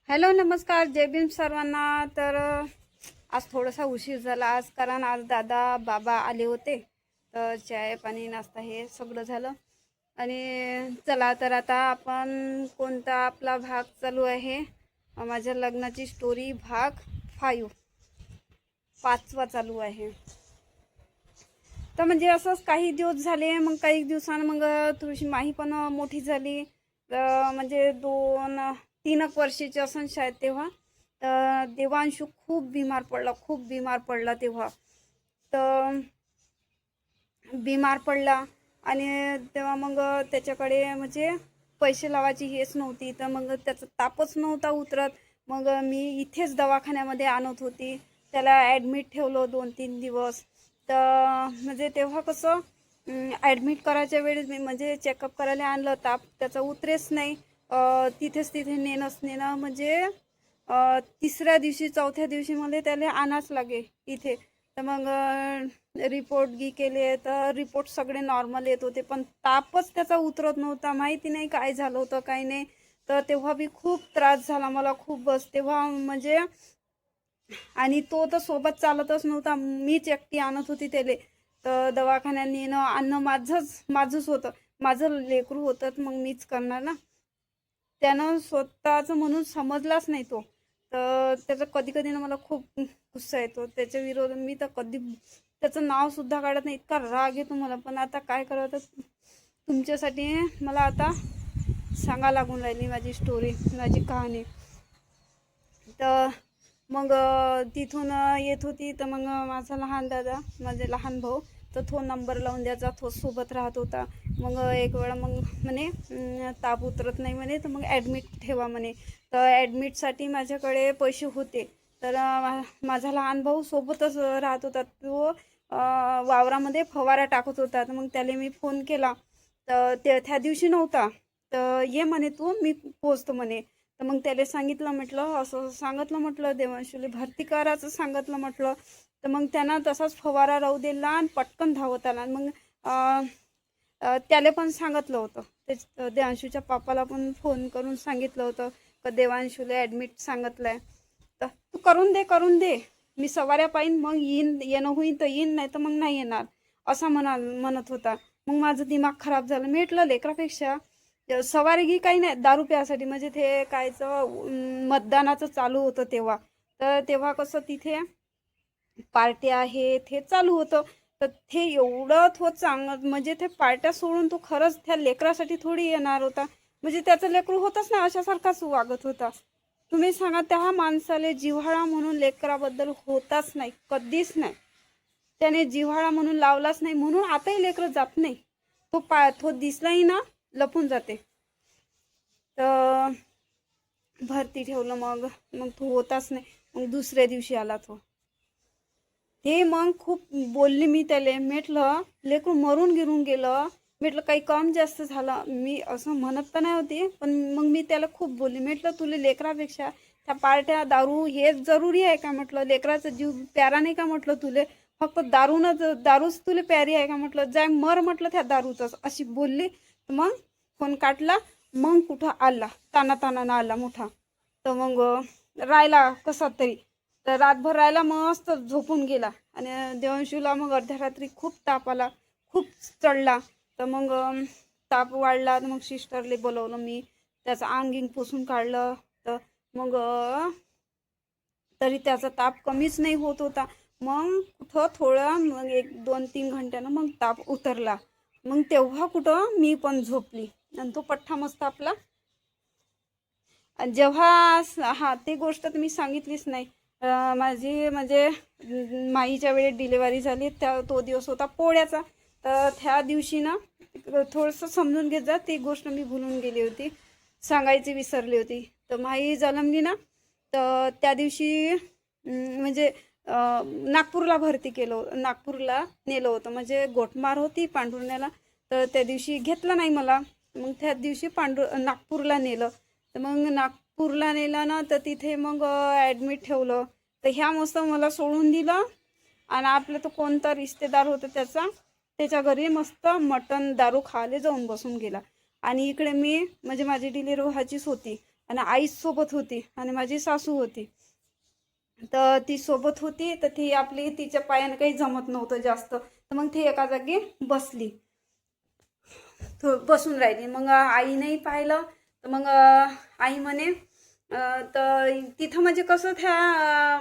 Hello नमस्कार, जय भीम सर्वांना। तर आज थोडासा उशीर झाला आज, कारण आज दादा बाबा आले होते, तर चाय पाणी नाश्ता हे सगळं झालं। आणि चला तर आता आपण कोणता आपला भाग चालू आहे, माझ्या लग्नाची स्टोरी भाग 5 पाचवा चालू आहे। तर म्हणजे असंच काही दिवस झाले, मग काही दिवसांनी मग थोडीशी माही पण मोठी झाली। म्हणजे 2-3 वर्षाची असून शायद तेव्हा, तर देवांशू खूप बिमार पडला तेव्हा। तर बिमार पडला आणि तेव्हा मग त्याच्याकडे म्हणजे पैसे लावायची हेच नव्हती, तर मग त्याचा तापच नव्हता उतरत। मग मी इथेच दवाखान्यामध्ये आणत होती, त्याला ॲडमिट ठेवलं 2-3 दिवस। तर म्हणजे तेव्हा कसं ॲडमिट करायच्या वेळेस मी म्हणजे चेकअप करायला आणलं, ताप त्याचा उतरेच नाही। तिथे नेणं म्हणजे तिसऱ्या दिवशी चौथ्या दिवशी मला त्याला आणाच लागे इथे। तर मग रिपोर्ट केले, तर रिपोर्ट सगळे नॉर्मल येत होते, पण तापच त्याचा उतरत नव्हता। माहिती नाही काय झालं होतं काय नाही। तर तेव्हा बी खूप त्रास झाला मला, खूप बस तेव्हा म्हणजे। आणि तो तर सोबत चालतच नव्हता, मीच एकटी आणत होती त्याले। तर दवाखान्यात नेणं आणणं माझंच होतं, माझं लेकरू होतं, मग मीच करणार ना। त्यानं स्वतःचं म्हणून समजलाच नाही तो। तर त्याचं कधी कधी ना मला खूप गुस्सा येतो त्याच्या विरोधात, मी तर कधी त्याचं नावसुद्धा काढत नाही, इतका राग येतो मला। पण आता काय करावं, तर तुमच्यासाठी मला आता सांगा लागून राहिली माझी स्टोरी, माझी कहाणी। तर मग तिथून येत होती, तर मग माझा लहान दादा, माझे लहान भाऊ, तर तो नंबर लावून द्यायचा, तो सोबत राहत होता। मग एक वेळा मग म्हणे ताप उतरत नाही म्हणे, तर मग ॲडमिट ठेवा म्हणे। तर ॲडमिटसाठी माझ्याकडे पैसे होते, तर माझा लहान भाऊ सोबतच राहत होता, तो वावरामध्ये फवारा टाकत होता। तर मग त्याला मी फोन केला, तर त्या दिवशी नव्हता, तर ये म्हणे तू, मी पोचतो म्हणे। तर मग त्याला सांगितलं, म्हटलं असं सांगितलं, म्हटलं देवांशूला भरती करायचं सांगितलं म्हटलं। तर मग त्यानं तसाच फवारा राहू दिला आणि पटकन धावत आला। मग त्याला पण सांगितलं होतं, ते देवांशूच्या पापाला पण फोन करून सांगितलं होतं का देवांशूला ॲडमिट सांगितलं आहे, तर तू करून दे, मी सवाऱ्या पाहीन, मग येणं होईन तर येईन, नाही तर मग नाही येणार, असा म्हणत होता। मग माझं दिमाग खराब झालं, म्हटलं लेकरापेक्षा सवारी घी काही नाही, दारू प्यासाठी, म्हणजे ते कायचं मतदानाचं चालू होतं तेव्हा। तर तेव्हा कसं तिथे पार्ट्या आहे ते चालू होतं, तर ते एवढं तो म्हणजे ते पार्ट्या सोडून तो खरंच त्या लेकरासाठी थोडी येणार होता, म्हणजे त्याचं लेकरू होतच ना, अशासारखाच वागत होता। तुम्ही सांगा, त्या माणसाले जिव्हाळा म्हणून लेकराबद्दल होताच नाही, कधीच नाही। त्याने जिव्हाळा म्हणून लावलाच नाही, म्हणून आताही लेकरं जात नाही। तो दिसलाही ना लपून जाते। तर भरती ठेवलं, मग तो होताच नाही। मग दुसऱ्या दिवशी आला तो, ते मग खूप बोलली मी त्याला, म्हटलं लेकरू मरून गिरून गेलं, म्हटलं काही कम जास्त झालं, मी असं म्हणत तर नाही होती, पण मग मी त्याला खूप बोलली, म्हटलं तुला लेकरापेक्षा त्या पार्ट्या दारू हेच जरुरी आहे का, म्हटलं लेकराचा जीव प्यारा नाही का, म्हटलं तुले फक्त दारूच तुला प्यारी आहे का, म्हटलं जाय मर म्हटलं त्या दारूतच, अशी बोलली। मग फोन काटला, मग कुठं आला, तानातानानं आला मोठा। तर मग राहिला कसा तरी, तर रातभर राहिला, मस्त झोपून गेला। आणि देवांशूला मग अर्ध्या रात्री खूप ताप आला, खूप चढला। तर मग ताप वाढला, तर मग सिस्टरले बोलवलं मी, त्याचं अंगिंग पुसून काढलं। तर मग तरी त्याचा ताप कमीच नाही होत होता। मग कुठं थोडं मग 1-2-3 घंट्यानं मग ताप उतरला। मग तेव्हा कुठं मी पण झोपली आणि तो पठ्ठा मस्त आपला। जेव्हा हां, ती गोष्ट तर मी सांगितलीच नाही। माझी म्हणजे माईच्या वेळेत डिलिव्हरी झाली, तो दिवस होता पोळ्याचा। तर त्या दिवशी ना थोडंसं समजून घेत जा, ती गोष्ट मी भुलून गेली होती, सांगायची विसरली होती। तर माई जन्मली ना, तर त्या दिवशी म्हणजे नागपूरला भरती नागपूरला नेलं होतं, म्हणजे गोटमार होती पांढुरण्याला। तर त्या दिवशी घेतलं नाही मला, मग त्या दिवशी नागपूरला नेलं। तर मग नागपूरला नेलं ना, तर तिथे मग ॲडमिट ठेवलं। तर ह्या मस्त मला सोडून दिलं, आणि आपलं तो कोणता रिश्तेदार होता त्याच्या घरी मस्त मटण दारू खायला जाऊन बसून गेला। आणि इकडे मी म्हणजे माझी डिलिव्हरी व्हायचीच होती, आणि आईच सोबत होती आणि माझी सासू होती. तर ती सोबत होती, तर ती आपली तिच्या पायाने काही जमत नव्हतं जास्त, तर मग ती एका जागी बसली, बसून राहिली. मग आईनेही पाहिलं, तर मग आई म्हणे तर तिथं म्हणजे कसं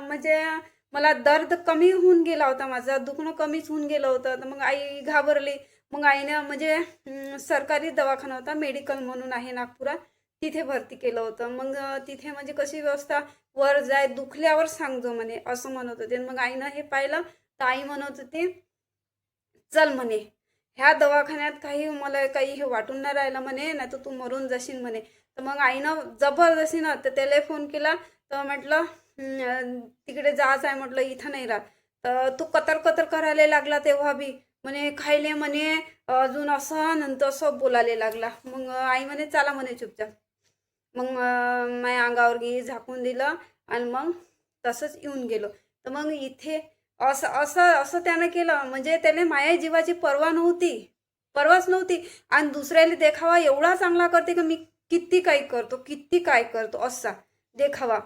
म्हणजे मला दर्द कमी होऊन गेला होता, माझं दुखणं कमीच होऊन गेलं होतं. तर मग आई घाबरली. मग आईनं म्हणजे सरकारी दवाखाना होता, मेडिकल म्हणून आहे नागपुरात, तिथे भरती केलं होतं. मग तिथे म्हणजे कशी व्यवस्था, वर जाय दुखल्यावर सांगजो म्हणे, असं म्हणत होते. मग आईनं हे पाहिलं, तर आई म्हणत होती चल म्हणे, ह्या दवाखान्यात काही मला काही हे वाटून नाही राहिलं म्हणे, नाही तर तू मरून जाशील म्हणे. तर मग आईनं जबरदस्तीनं तर त्याला फोन केला. तर म्हटलं तिकडे जायचं आहे, म्हटलं इथं नाही राहत. तर तू कतर कतर करायला लागला तेव्हा बी म्हणे, खायले म्हणे अजून असं नंतर असं बोलायला लागला. मग आई म्हणे चला म्हणे चुपचाप. मग माझ्या अंगावर घे झाकून दिलं आणि मग तसंच येऊन गेलो. तर मग इथे असं असं असं त्यानं केलं, म्हणजे त्याने माझ्या जीवाची परवाच नव्हती. आणि दुसऱ्याला देखावा एवढा चांगला करते की मी किती काही करतो, किती काय करतो, असा देखावा.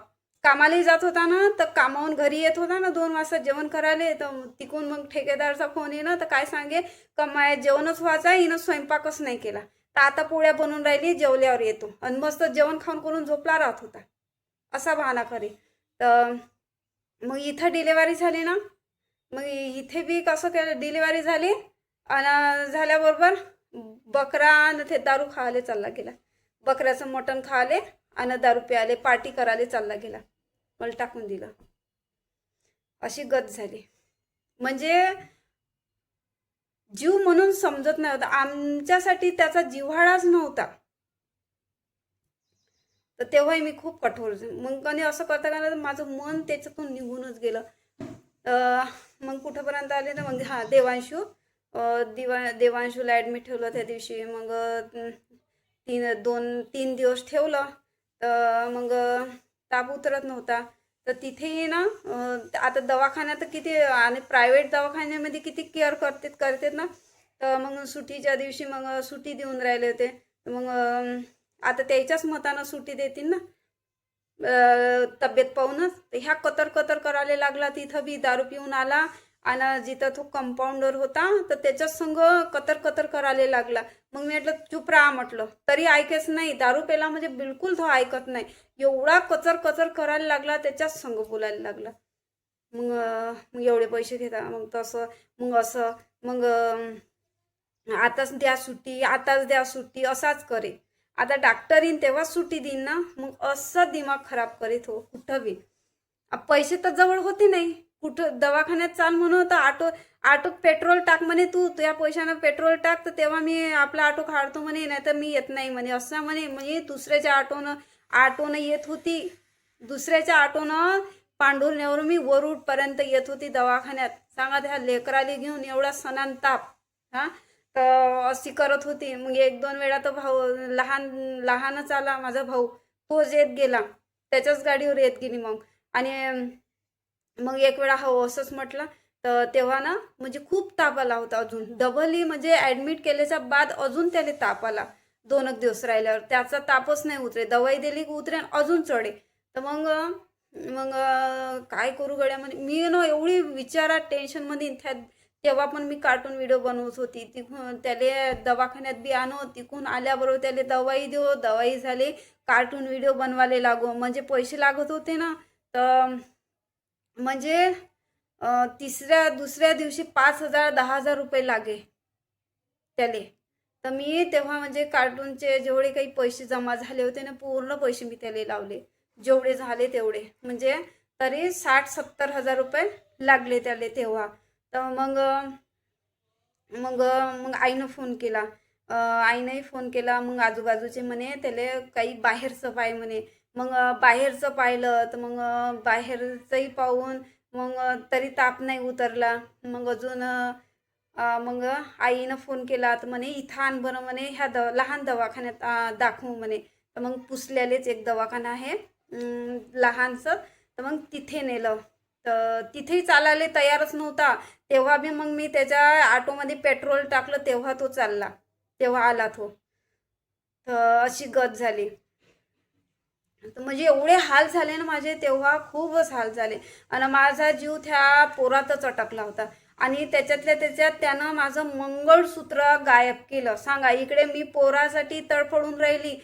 कामालाही जात होता ना, तर कामावून घरी येत होता ना 2 वाजता जेवण करायला, तर तिकून मग ठेकेदारचा फोन येणं, तर काय सांगे का माझ्या जेवणच व्हायचं आहे, हिनं स्वयंपाकच नाही केला, तर आता पोळ्या बनवून राहिली, जेवल्यावर येतो. आणि मस्त जेवण खाऊन करून झोपला राहत होता, असा बहाणा करे. तर मग इथं डिलेवरी झाली ना, मग इथे बी कसं केलं, डिलिव्हरी झाली आणि झाल्याबरोबर बकरा आणि ते दारू खायला चालला गेला. बकऱ्याचं मटण खायले आणि दारू प्यायले, पार्टी करायला चालला गेला. मला टाकून दिलं. अशी गत झाली. म्हणजे जीव म्हणून समजत नाही होता, आमच्यासाठी त्याचा जिव्हाळाच नव्हता. तर तेव्हाही मी खूप कठोर झाले. मग कधी असं करता का माझं मन त्याच्यातून निघूनच गेलं. मग कुठंपर्यंत आले तर मग देवांशू, देवांशूला ॲडमिट ठेवलं त्या दिवशी. मग 2-3 दिवस ठेवलं. तर मग ताप उतरत नव्हता. तर तिथेही ना आता दवाखान्यात किती आणि प्रायव्हेट दवाखान्यामध्ये किती केअर करतात ना. तर मग सुट्टीच्या दिवशी मग सुट्टी देऊन राहिले होते. मग आता त्याच्याच मतानं सुट्टी देतील ना तब्येत पाहूनच. तर ह्या कतर कतर करायला लागला. तिथं बी दारू पिऊन आला आणि जिथं तो कंपाऊंडर होता तर त्याच्याच संग कतर कतर करायला लागला. मग मी म्हटलं चुप राहा म्हटलं, तरी ऐकेच नाही. दारू पेला म्हणजे बिलकुल तो ऐकत नाही. एवढा कचर कचर करायला लागला, त्याच्याच संग बोलायला लागला. मग एवढे पैसे घेता, मग तसं, मग असं, मग आताच द्या सुट्टी, आताच द्या सुट्टी, असाच करे. आता डॉक्टर येईन तेव्हाच सुट्टी देईन ना. मग असं दिमाग खराब करीत हो कुठं बी. पैसे तर जवळ होते नाही. कुठं दवाखान्यात चाल म्हणून तर ऑटोत पेट्रोल टाक म्हणे, तू तुझ्या पैशानं पेट्रोल टाक, तर तेव्हा मी आपला ऑटो काढतो म्हणे, नाही तर मी येत नाही म्हणे, असं म्हणे. म्हणजे दुसऱ्याच्या ऑटोनं येत होती. दुसऱ्याच्या ऑटोनं पांढुरण्यावरून मी वरुडपर्यंत येत होती दवाखान्यात. सांगा त्या लेकराला घेऊन एवढा सणान ताप. हां, तर अशी करत होती. मग 1-2 वेळा तर लहानच आला माझा भाऊ, तोच येत गेला, त्याच्याच गाडीवर येत गेली. आणि मग एक वेळा हो असंच म्हटलं. तर तेव्हा ना म्हणजे खूप ताप आला होता. अजून डबलही म्हणजे ॲडमिट केल्याच्या बाद अजून त्याला ताप आला. 2 दिवस राहिल्यावर त्याचा तापच नाही उतरे. दवाई दिली की उतरे, अजून चढे. तर मग मग काय करू गड्यामध्ये मी ना, एवढी विचारात टेन्शनमध्ये. तेव्हा पण मी कार्टून व्हिडिओ बनवत होती. तिकून त्याला दवाखान्यात बी आणो, तिकून आल्याबरोबर त्याला दवाई देऊ, दवाई झाली, कार्टून व्हिडिओ बनवायला लागो. म्हणजे पैसे लागत होते ना. तर म्हणजे दुसऱ्या दिवशी 5,000-10,000 रुपये लागे त्याले. तर मी तेव्हा म्हणजे कार्टूनचे जेवढे काही पैसे जमा झाले होते ना, पूर्ण पैसे मी त्याला लावले. जेवढे झाले तेवढे, म्हणजे तरी 60,000-70,000 रुपये लागले त्याले तेव्हा. तर मग मग मग आईनं फोन केला. आईनंही फोन केला. मग आजूबाजूचे म्हणे त्याला काही बाहेरचं पाय म्हणे. मग बाहेरचं पाहिलं, तर मग बाहेरचंही पाहून मग तरी ताप नाही उतरला. मग अजून मग आईनं फोन केला. तर म्हणे इथं आण बरं म्हणे, ह्या लहान दवाखान्यात दाखवू म्हणे. तर मग पुसल्यालेच एक दवाखाना आहे लहानसं. तर मग तिथे नेलं. तर तिथेही चालायला तयारच नव्हता. तेव्हा बी मग मी त्याच्या ऑटोमध्ये पेट्रोल टाकलं, तेव्हा तो चालला, तेव्हा आला तो. तर अशी गत झाली. तर म्हणजे एवढे हाल झाले ना माझे, तेव्हा खूपच हाल झाले. आणि माझा जीव त्या पोरातच अटकला होता. आणि त्याच्यातल्या त्याच्यात त्यानं माझं मंगळसूत्र गायब केलं. सांगा, इकडे मी पोरासाठी तडफडून राहिली,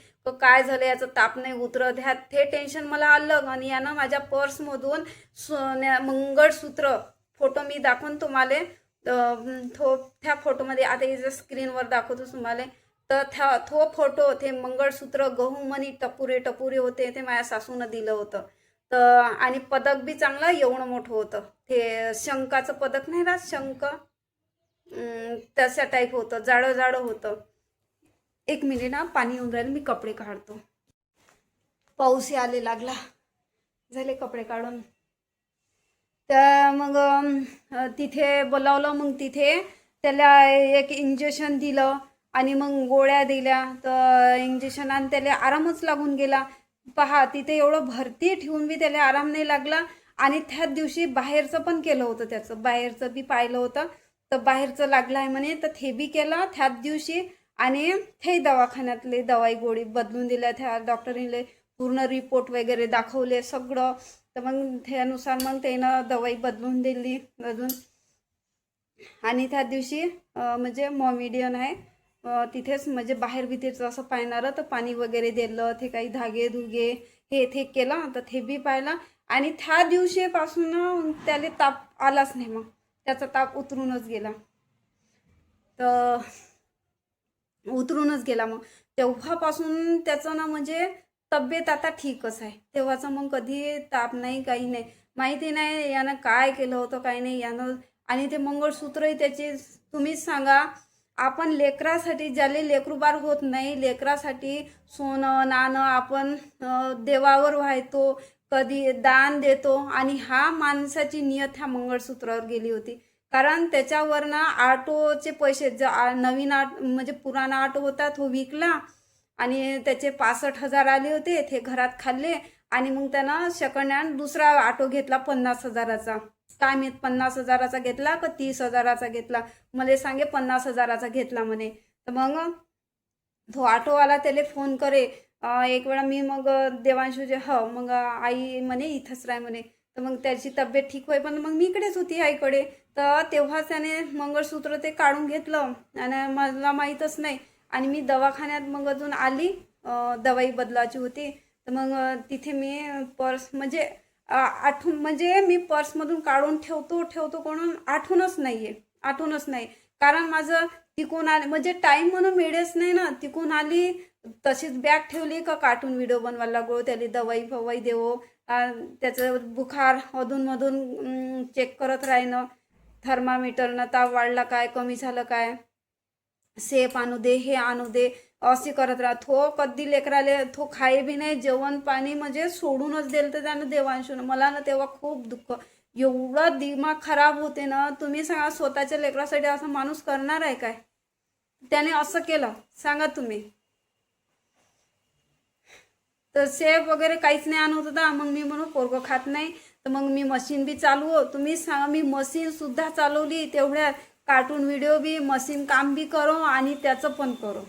काय झालं, याचं ताप नाही उतरत, ह्यात ते टेन्शन मला आलं. आणि यानं माझ्या पर्समधून मंगळसूत्र, फोटो मी दाखवून तुम्हाला, त्या फोटोमध्ये आता इथं स्क्रीनवर दाखवतो तुम्हाला. तर तो फोटो, ते मंगळसूत्र गहूमणी टपुरे टपुरे होते, ते माझ्या सासूनं दिलं होतं. तर आणि पदक बी चांगलं एवढं मोठं होतं, ते शंकाचं पदक नाही राहत, शंख, तशा टाईप होतं, जाडं जाडं होतं. एक मिनिट ना, पाणी येऊन राहिलं, मी कपडे काढतो. पाऊस आले लागला, झाले कपडे काढून. तर मग तिथे बोलावलं. मग तिथे त्याला एक इंजेक्शन दिलं आणि मग गोळ्या दिल्या. तर इंजेक्शन आणि त्याला आरामच लागून गेला. पहा, तिथे एवढं भरती ठेवून बी त्याला आराम नाही लागला. आणि त्याच दिवशी बाहेरचं पण केलं होतं, त्याचं बाहेरचं बी पाहिलं होतं. तर बाहेरचं लागलं आहे म्हणे, तर ते बी केलं त्याच दिवशी. आणि ते दवाखान्यातले दवाई गोळी बदलून दिल्या त्या डॉक्टरीने, पूर्ण रिपोर्ट वगैरे दाखवले सगळं. तर मग त्यानुसार मग त्यानं दवाई बदलून दिली अजून. आणि त्या दिवशी म्हणजे मॉमिडियन आहे तिथेच, म्हणजे बाहेर भीतीचं असं पाहणारं, तर पाणी वगैरे दिलं, ते काही धागे धुगे हे ते केलं, तर ते बी पाहिलं. आणि त्या दिवशीपासून त्याला ताप आलाच नाही, मग त्याचा ताप उतरूनच गेला. तर उतरूनच गेला. मग तेव्हापासून त्याचं ना म्हणजे तब्येत आता ठीकच आहे. तेव्हाचं मग कधी ताप नाही, काही नाही. माहिती नाही यानं काय केलं होतं, काही नाही यानं. आणि ते मंगळसूत्रही त्याचे, तुम्हीच सांगा, आपण लेकरासाठी, ज्याले लेकरूबार होत नाही, लेकरासाठी सोनं नाणं आपण देवावर व्हायतो, कधी दान देतो. आणि हा माणसाची नियत ह्या मंगळसूत्रावर गेली होती. कारण त्याच्यावर ना ऑटोचे पैसे, नवीन म्हणजे पुराणा ऑटो होता तो विकला. आणि त्याचे 65,000 आले होते, ते घरात खाल्ले. आणि मग त्यानं सेकंड हँड दुसरा ऑटो घेतला 50,000चा. काय माहीत 50,000चा घेतला का 30,000चा घेतला, मला सांगे 50,000चा घेतला म्हणे. तर मग तो ऑटोवाला त्याला फोन करे एक वेळा. मी मग देवांशूचे हो, मग आई म्हणे इथंच राह म्हणे. तर मग त्याची तब्येत ठीक होई, पण मग मी इकडेच होती आईकडे. तर तेव्हाच त्याने मंगळसूत्र ते काढून घेतलं आणि मला माहीतच नाही. आणि मी दवाखान्यात मग अजून आली, दवाई बदलायची होती. तर मग तिथे मी पर्स म्हणजे आठवून, म्हणजे मी पर्समधून काढून ठेवतो कोणून आठवूनच नाही आहे, आठवूनच नाही. कारण माझं तिकून आले म्हणजे टाईम म्हणून मिळेच नाही ना. तिकून आली, तशीच बॅग ठेवली का कार्टून व्हिडिओ बनवायला लागलो, त्याला दवाई फवाई देवो, त्याचं बुखार अधूनमधून चेक करत राहिनं, थर्मामीटरनं ताप वाढला काय, कमी झालं काय, सेप आणू दे, हे आणू दे, असे करत राहा. थो कधी लेकराले थो खाई बी नाही, जेवण पाणी म्हणजे सोडूनच दिलं तर त्यानं देवांशून. मला ना तेव्हा खूप दुःख, एवढं दिमाग खराब होते ना. तुम्ही सांगा, स्वतःच्या लेकरासाठी असं माणूस करणार आहे काय? त्याने असं केलं, सांगा तुम्ही. तर सेफ वगैरे काहीच नाही आणत होता. मग मी म्हणून पोरगं खात नाही, तर मग मी मशीन बी चालू, तुम्ही सांगा, मी मशीन सुद्धा चालवली तेवढ्या. कार्टून व्हिडिओ बी, मशीन काम बी करो आणि त्याचं पण करो.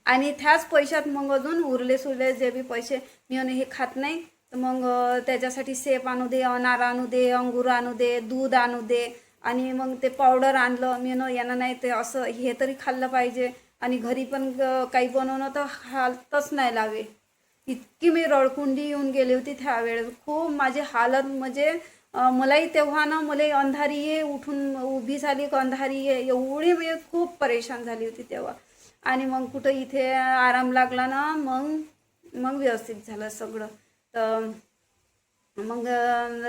आणि त्याच पैशात मग अजून उरले सुरले जे बी पैसे, मी हे खात नाही, तर मग त्याच्यासाठी सेप आणू दे, अनार आणू दे, अंगूर आणू दे, दूध आणू दे. आणि मग ते पावडर आणलं मी, यांना नाही ते असं हे तरी खाल्लं पाहिजे. आणि घरी पण काही बनवणं तर हालतच नाही लावे. इतकी मी रडकुंडी येऊन गेली होती त्यावेळेस. खूप माझी हालत म्हणजे मलाही तेव्हा ना, मला अंधारी ये, उठून उभी झाली का अंधारी ये, एवढी मी खूप परेशान झाली होती तेव्हा. आणि मग कुठं इथे आराम लागला ना, मग व्यवस्थित झालं सगळं. तर मग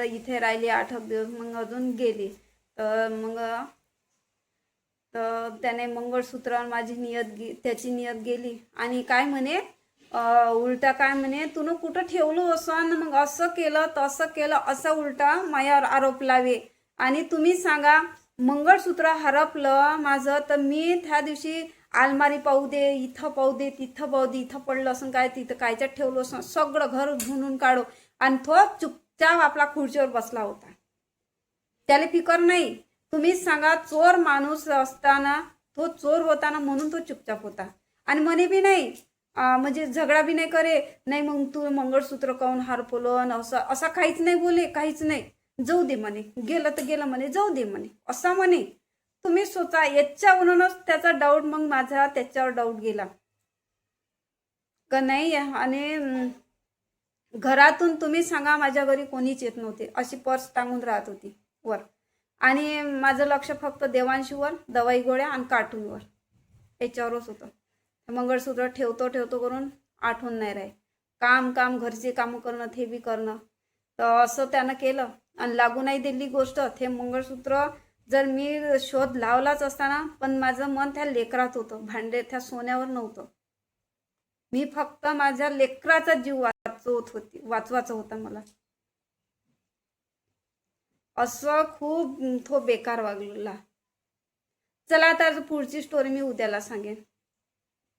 इथे राहिली 8 दिवस, मग अजून गेली. तर मग तर त्याने मंगळसूत्र माझी त्याची नियत गेली. आणि काय म्हणे, उलटा काय म्हणे, तू कुठं ठेवलं असं, मग असं केलं तसं केलं, असा उलटा माझ्यावर आरोप लावे. आणि तुम्ही सांगा, मंगळसूत्र हरपलं माझं, तर मी त्या दिवशी आलमारी पाहू दे, इथं पाहू दे, तिथं पाहू दे, इथं पडलं असं काय, तिथं कायच्यात ठेवलं असं, सगळं घर धुणून काढो. आणि तो चुपचाप आपला खुर्चीवर बसला होता, त्याला फिकर नाही. तुम्हीच सांगा, चोर माणूस असताना, तो चोर होताना म्हणून तो चुपचाप होता. आणि म्हणे बी नाही, म्हणजे झगडा बी नाही करे, नाही मग तू मंगळसूत्र काऊन हरपलं असं असा काहीच नाही बोले, काहीच नाही. जाऊ दे म्हणे, गेलं तर गेलं म्हणे, जाऊ दे म्हणे, असा म्हणे. तुम्ही स्वतः याच्यावरूनच त्याचा डाऊट, मग माझा त्याच्यावर डाऊट गेला का नाही. आणि घरातून तुम्ही सांगा माझ्या घरी कोणीच येत नव्हते, अशी पर्स टांगून राहत होती वर. आणि माझं लक्ष फक्त देवांशीवर, दवाई गोळ्या आणि कार्टूनवर, याच्यावरच होतं. मंगळसूत्र ठेवतो ठेवतो करून आठवण नाही राही. काम काम घरचे कामं करणं, ते बी करणं. तर असं त्यानं केलं आणि लागू नाही दिली गोष्ट. ते मंगळसूत्र जर मी शोध लावलाच असताना, पण माझं मन त्या लेकरात होतं, भांडे त्या सोन्यावर नव्हतं. मी फक्त माझ्या लेकराचा जीव वाचवायचा होता मला. असं खूप तो बेकार वागलेला. चला आता पुढची स्टोरी मी उद्याला सांगेन.